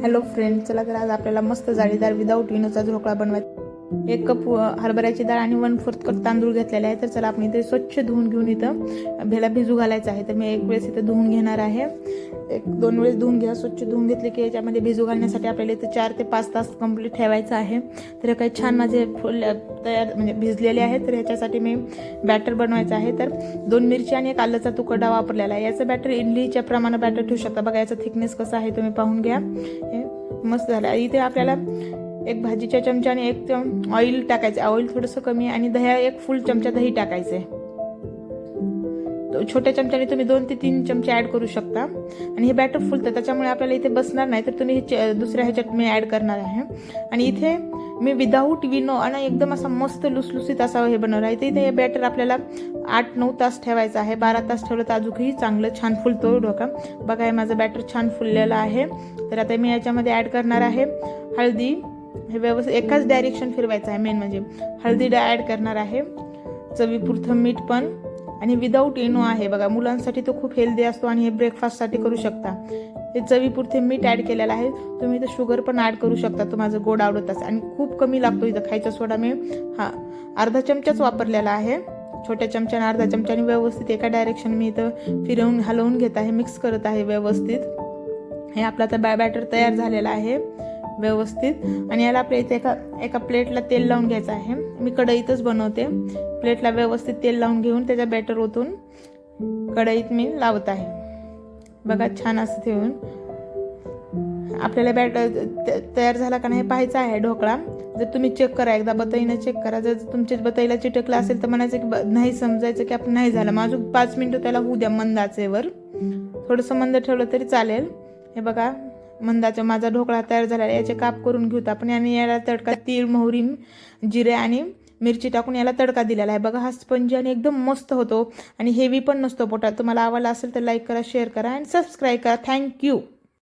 Hello friend, चला तर आज आपल्याला मस्त जाळीदार विदाऊट विनोचा ढोकळा बनवायचा। 1 कप हरभऱ्याची डाळ आणि 1/4 कप तांदूळ घेतलेले आहे। तर चला आपण इथे स्वच्छ धुवून घेऊन इथं भेला भिजू घालायचा आहे। तर मी एक वेळेस इथं धुवून घेणार आहे, 1-2 वेळेस धुवून घ्या। स्वच्छ धुवून घेतले की याच्यामध्ये भिजू घालण्यासाठी आपल्याला इथं 4 ते 5 तास कंप्लीट ठेवायचं आहे। तर काही छान माझे फुल तयार म्हणजे भिजलेले आहेत। तर याच्यासाठी मी बॅटर बनवायचं आहे। तर 2 मिरची आणि 1 आल्याचा तुकडा वापरलेला आहे। याचं बॅटर इडलीच्या प्रमाणे बॅटर ठेवू शकता। बघा याचा थिकनेस कसा आहे तुम्ही पाहून घ्या। हे मस्त झालं। इथे आपल्याला 1 भाजीच्या चमच्याने 1 ऑइल टाकायचं। ऑइल थोडंसं कमी आणि दह्या 1 फुल चमचा दही टाकायचं। छोट्या चमच्याने तुम्ही 2 ते 3 चमचे ऍड करू शकता। आणि हे बॅटर फुलतं त्याच्यामुळे आपल्याला इथे बसणार नाही। तर तुम्ही दुसऱ्या ह्याच्यात मी ऍड करणार आहे। आणि इथे मी विदाऊट विनो आणि एकदम असा मस्त लुसलुसीत असा हे बनवलं आहे। इथे हे बॅटर आपल्याला 8-9 तास ठेवायचं आहे। 12 तास ठेवलं तर अजूनही चांगलं छान फुलतो ढोकळा। बघा हे माझं बॅटर छान फुललेलं आहे। तर आता मी याच्यामध्ये ऍड करणार आहे हळदी। हे व्यवस्थित एकाच डायरेक्शन फिरवायचं आहे। मेन म्हणजे हळदी ऍड करणार आहे, चवीपुरतं मीठ पण, आणि विदाऊट इनो आहे। बघा मुलांसाठी तो खूप हेल्दी असतो आणि हे ब्रेकफास्टसाठी करू शकता। हे चवीपुरते मीठ ऍड केलेलं आहे। तुम्ही इथं शुगर पण ऍड करू शकता, तो माझं गोड आवडत असेल। आणि खूप कमी लागतो इथं खायचा सोडा मी अर्धा चमचाच वापरलेला आहे। छोट्या चमच्याने अर्धा चमच्याने व्यवस्थित एका डायरेक्शन मी इथं फिरवून हलवून घेत आहे, मिक्स करत आहे व्यवस्थित। हे आपला आता बॅटर तयार झालेला आहे व्यवस्थित। आणि याला आपल्या इथे एका प्लेटला तेल लावून घ्यायचं आहे। मी कढईतच बनवते। प्लेटला व्यवस्थित तेल लावून घेऊन त्याचा बॅटर ओतून कढईत मी लावत आहे। बघा छान असं ठेवून आपल्याला बॅटर तयार झाला का नाही पाहायचा आहे ढोकळा। जर तुम्ही चेक करा, एकदा बतईनं चेक करा। जर तुमच्या बतईला चिटकला असेल तर म्हणायचं की नाही, समजायचं की आपण नाही झालं। मग अजून 5 मिनिटं त्याला होऊ द्या मंद आचेवर। थोडंसं मंद ठेवलं तरी चालेल। हे बघा मंदाचा माझा ढोकळा तयार झाला आहे। याचे काप करून घेऊत आपण। आणि याला तडका तीळ, मोहरी, जिरे आणि मिरची टाकून याला तडका दिलेला आहे। बघा हा स्पंजी आणि एकदम मस्त होतो आणि हेवी पण नसतो पोटात। तुम्हाला आवडला असेल तर लाईक करा, शेअर करा आणि सबस्क्राईब करा। थँक्यू।